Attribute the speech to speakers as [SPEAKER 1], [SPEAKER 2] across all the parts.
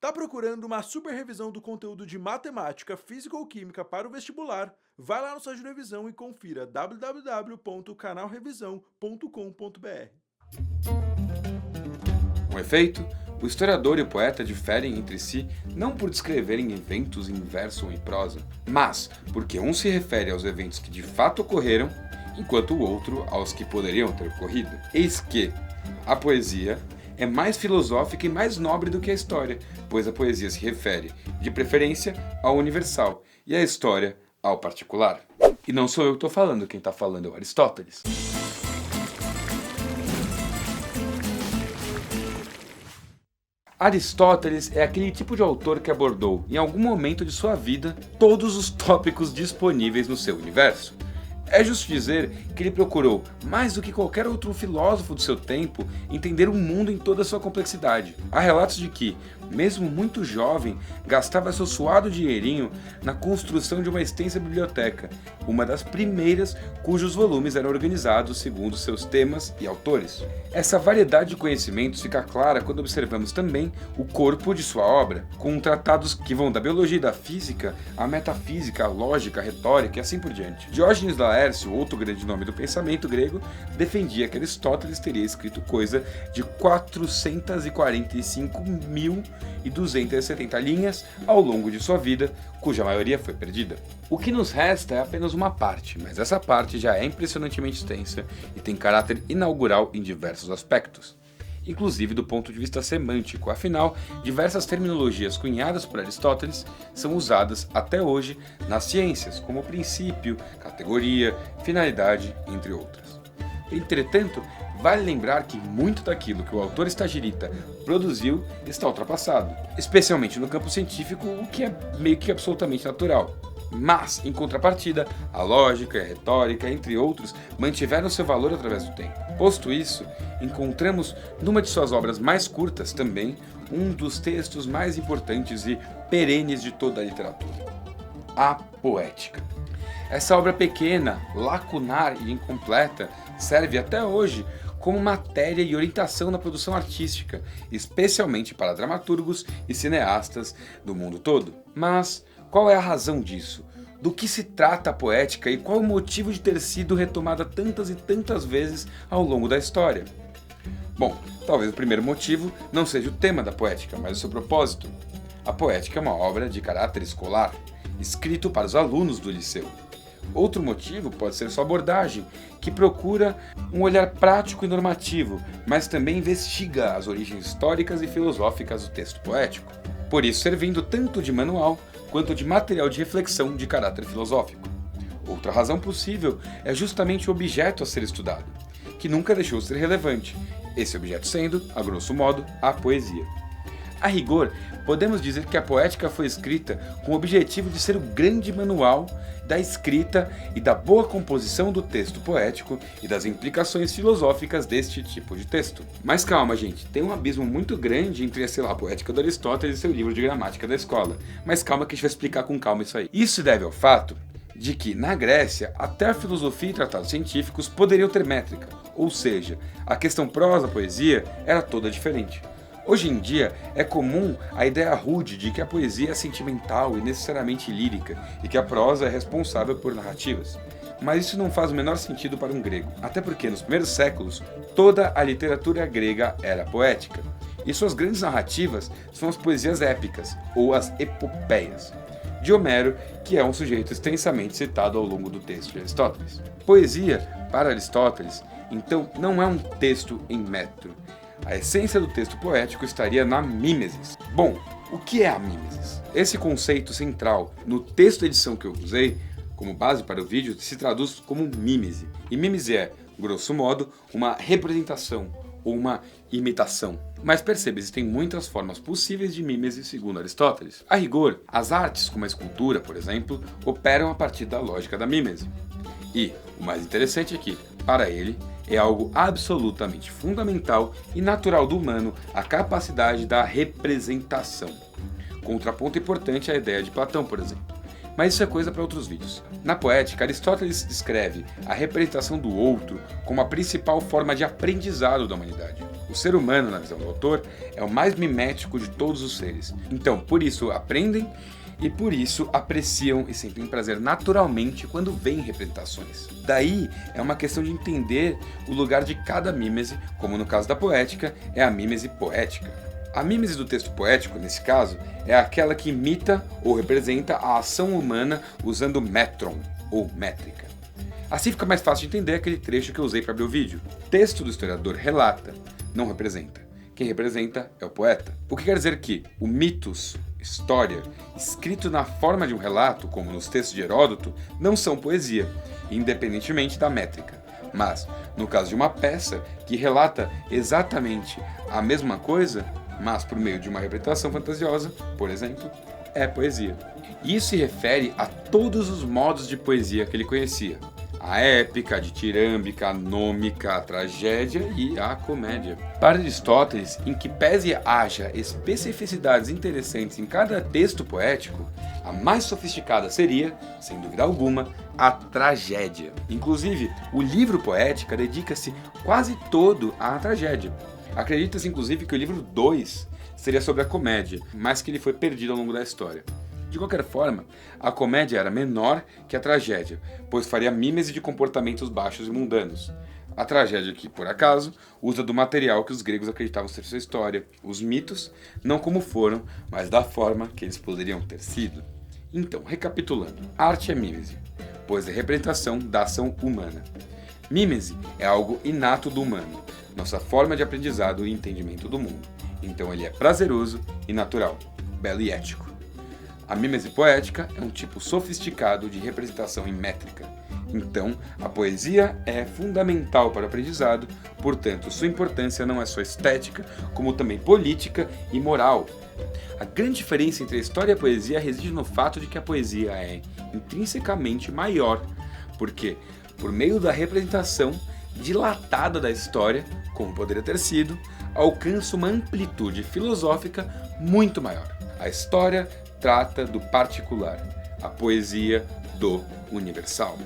[SPEAKER 1] Tá procurando uma super revisão do conteúdo de matemática, física ou química para o vestibular? Vai lá no site de revisão e confira www.canalrevisão.com.br.
[SPEAKER 2] Com efeito, o historiador e o poeta diferem entre si não por descreverem eventos em verso ou em prosa, mas porque um se refere aos eventos que de fato ocorreram, enquanto o outro aos que poderiam ter ocorrido. Eis que a poesia é mais filosófica e mais nobre do que a história, pois a poesia se refere, de preferência, ao universal e a história ao particular. E não sou eu que estou falando, quem está falando é o Aristóteles. Aristóteles é aquele tipo de autor que abordou, em algum momento de sua vida, todos os tópicos disponíveis no seu universo. É justo dizer que ele procurou, mais do que qualquer outro filósofo do seu tempo, entender o mundo em toda a sua complexidade. Há relatos de que, mesmo muito jovem, gastava seu suado dinheirinho na construção de uma extensa biblioteca, uma das primeiras cujos volumes eram organizados segundo seus temas e autores. Essa variedade de conhecimentos fica clara quando observamos também o corpo de sua obra, com tratados que vão da biologia e da física à metafísica, à lógica, à retórica e assim por diante. Diógenes Laércio, outro grande nome do pensamento grego, defendia que Aristóteles teria escrito coisa de 445.270 linhas ao longo de sua vida, cuja maioria foi perdida. O que nos resta é apenas uma parte, mas essa parte já é impressionantemente extensa e tem caráter inaugural em diversos aspectos, inclusive do ponto de vista semântico. Afinal, diversas terminologias cunhadas por Aristóteles são usadas até hoje nas ciências, como princípio, categoria, finalidade, entre outras. Entretanto, vale lembrar que muito daquilo que o autor estagirita produziu está ultrapassado, especialmente no campo científico, o que é meio que absolutamente natural. Mas, em contrapartida, a lógica e a retórica, entre outros, mantiveram seu valor através do tempo. Posto isso, encontramos numa de suas obras mais curtas também um dos textos mais importantes e perenes de toda a literatura: a Poética. Essa obra pequena, lacunar e incompleta serve até hoje como matéria e orientação na produção artística, especialmente para dramaturgos e cineastas do mundo todo. Mas qual é a razão disso? Do que se trata a poética e qual o motivo de ter sido retomada tantas e tantas vezes ao longo da história? Bom, talvez o primeiro motivo não seja o tema da poética, mas o seu propósito. A poética é uma obra de caráter escolar, escrito para os alunos do liceu. Outro motivo pode ser sua abordagem, que procura um olhar prático e normativo, mas também investiga as origens históricas e filosóficas do texto poético, por isso servindo tanto de manual quanto de material de reflexão de caráter filosófico. Outra razão possível é justamente o objeto a ser estudado, que nunca deixou de ser relevante, esse objeto sendo, a grosso modo, a poesia. A rigor, podemos dizer que a poética foi escrita com o objetivo de ser o grande manual da escrita e da boa composição do texto poético e das implicações filosóficas deste tipo de texto. Mas calma, gente, tem um abismo muito grande entre, sei lá, a poética do Aristóteles e seu livro de gramática da escola. Mas calma que a gente vai explicar com calma isso aí. Isso se deve ao fato de que, na Grécia, até a filosofia e tratados científicos poderiam ter métrica, ou seja, a questão prosa-poesia era toda diferente. Hoje em dia, é comum a ideia rude de que a poesia é sentimental e necessariamente lírica, e que a prosa é responsável por narrativas. Mas isso não faz o menor sentido para um grego, até porque nos primeiros séculos, toda a literatura grega era poética, e suas grandes narrativas são as poesias épicas, ou as epopeias, de Homero, que é um sujeito extensamente citado ao longo do texto de Aristóteles. Poesia, para Aristóteles, então, não é um texto em metro. A essência do texto poético estaria na mímesis. Bom, o que é a mímesis? Esse conceito central no texto da edição que eu usei como base para o vídeo se traduz como mímese. E mímese é, grosso modo, uma representação ou uma imitação. Mas perceba, existem muitas formas possíveis de mímese segundo Aristóteles. A rigor, as artes, como a escultura, por exemplo, operam a partir da lógica da mímese. E, o mais interessante é que, para ele, é algo absolutamente fundamental e natural do humano a capacidade da representação. Contraponto importante à ideia de Platão, por exemplo. Mas isso é coisa para outros vídeos. Na poética, Aristóteles descreve a representação do outro como a principal forma de aprendizado da humanidade. O ser humano, na visão do autor, é o mais mimético de todos os seres. Então, por isso aprendem e por isso apreciam e sentem prazer naturalmente quando veem representações. Daí é uma questão de entender o lugar de cada mímese, como no caso da poética, é a mímese poética. A mímese do texto poético, nesse caso, é aquela que imita ou representa a ação humana usando métron ou métrica. Assim fica mais fácil de entender aquele trecho que eu usei para abrir o vídeo. O texto do historiador relata, não representa. Quem representa é o poeta. O que quer dizer que o mitos, história, escrito na forma de um relato, como nos textos de Heródoto, não são poesia, independentemente da métrica. Mas, no caso de uma peça que relata exatamente a mesma coisa, mas por meio de uma representação fantasiosa, por exemplo, é poesia. Isso se refere a todos os modos de poesia que ele conhecia. A épica, a ditirâmbica, a nômica, a tragédia e a comédia. Para Aristóteles, em que pese haja especificidades interessantes em cada texto poético, a mais sofisticada seria, sem dúvida alguma, a tragédia. Inclusive, o livro Poética dedica-se quase todo à tragédia. Acredita-se, inclusive, que o livro 2 seria sobre a comédia, mas que ele foi perdido ao longo da história. De qualquer forma, a comédia era menor que a tragédia, pois faria mímese de comportamentos baixos e mundanos. A tragédia que, por acaso, usa do material que os gregos acreditavam ser sua história, os mitos, não como foram, mas da forma que eles poderiam ter sido. Então, recapitulando, arte é mímese, pois é representação da ação humana. Mímese é algo inato do humano, nossa forma de aprendizado e entendimento do mundo. Então ele é prazeroso e natural, belo e ético. A mímese poética é um tipo sofisticado de representação em métrica. Então, a poesia é fundamental para o aprendizado, portanto, sua importância não é só estética, como também política e moral. A grande diferença entre a história e a poesia reside no fato de que a poesia é intrinsecamente maior, porque, por meio da representação dilatada da história, como poderia ter sido, alcança uma amplitude filosófica muito maior. A história trata do particular, a poesia do universal.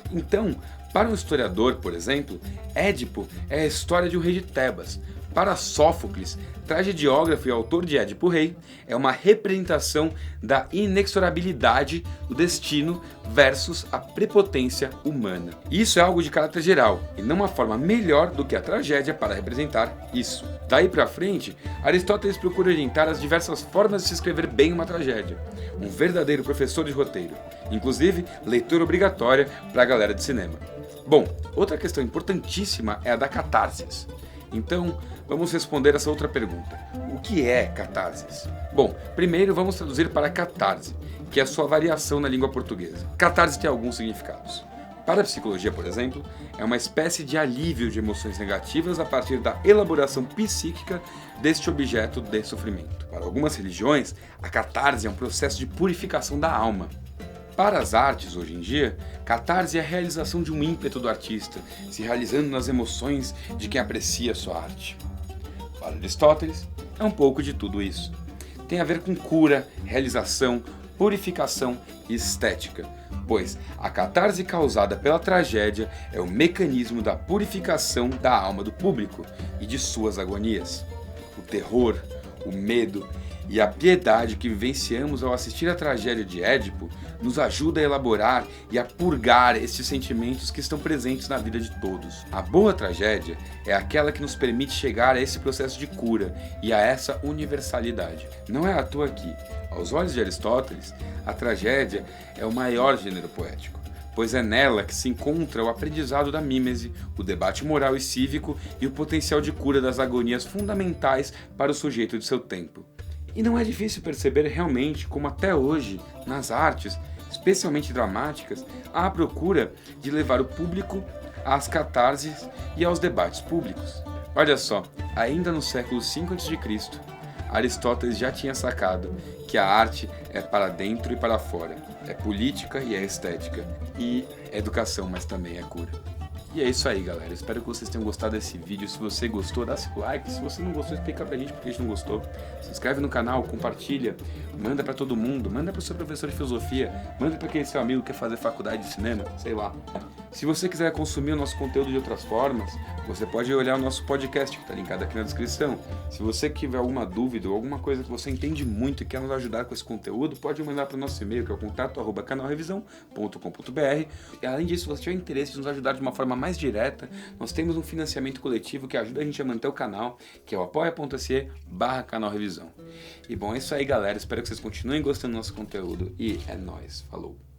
[SPEAKER 2] Então, para um historiador, por exemplo, Édipo é a história de um rei de Tebas. Para Sófocles, tragediógrafo e autor de Édipo Rei, é uma representação da inexorabilidade do destino versus a prepotência humana. Isso é algo de caráter geral, e não uma forma melhor do que a tragédia para representar isso. Daí para frente, Aristóteles procura orientar as diversas formas de se escrever bem uma tragédia. Um verdadeiro professor de roteiro. Inclusive, leitura obrigatória para a galera de cinema. Bom, outra questão importantíssima é a da catarsis. Então, vamos responder essa outra pergunta. O que é catarsis? Bom, primeiro vamos traduzir para catarse, que é a sua variação na língua portuguesa. Catarse tem alguns significados. Para a psicologia, por exemplo, é uma espécie de alívio de emoções negativas a partir da elaboração psíquica deste objeto de sofrimento. Para algumas religiões, a catarse é um processo de purificação da alma. Para as artes, hoje em dia, catarse é a realização de um ímpeto do artista, se realizando nas emoções de quem aprecia sua arte. Para Aristóteles, é um pouco de tudo isso. Tem a ver com cura, realização, purificação e estética, pois a catarse causada pela tragédia é o mecanismo da purificação da alma do público e de suas agonias. O terror, o medo e a piedade que vivenciamos ao assistir a tragédia de Édipo nos ajuda a elaborar e a purgar estes sentimentos que estão presentes na vida de todos. A boa tragédia é aquela que nos permite chegar a esse processo de cura e a essa universalidade. Não é à toa que, aos olhos de Aristóteles, a tragédia é o maior gênero poético, pois é nela que se encontra o aprendizado da mímese, o debate moral e cívico e o potencial de cura das agonias fundamentais para o sujeito de seu tempo. E não é difícil perceber realmente como até hoje, nas artes, especialmente dramáticas, há a procura de levar o público às catarses e aos debates públicos. Olha só, ainda no século V a.C., Aristóteles já tinha sacado que a arte é para dentro e para fora, é política e é estética, e é educação, mas também é cura. E é isso aí, galera. Espero que vocês tenham gostado desse vídeo. Se você gostou, dá seu like. Se você não gostou, explica pra gente porque a gente não gostou. Se inscreve no canal, compartilha, manda pra todo mundo, manda pro seu professor de filosofia, manda pra aquele seu amigo que quer fazer faculdade de cinema, sei lá. Se você quiser consumir o nosso conteúdo de outras formas, você pode olhar o nosso podcast, que está linkado aqui na descrição. Se você tiver alguma dúvida ou alguma coisa que você entende muito e quer nos ajudar com esse conteúdo, pode mandar para o nosso e-mail, que é o contato@canalrevisão.com.br. E além disso, se você tiver interesse em nos ajudar de uma forma mais direta, nós temos um financiamento coletivo que ajuda a gente a manter o canal, que é o apoia.se/canalrevisão. E bom, é isso aí, galera. Espero que vocês continuem gostando do nosso conteúdo e é nóis. Falou!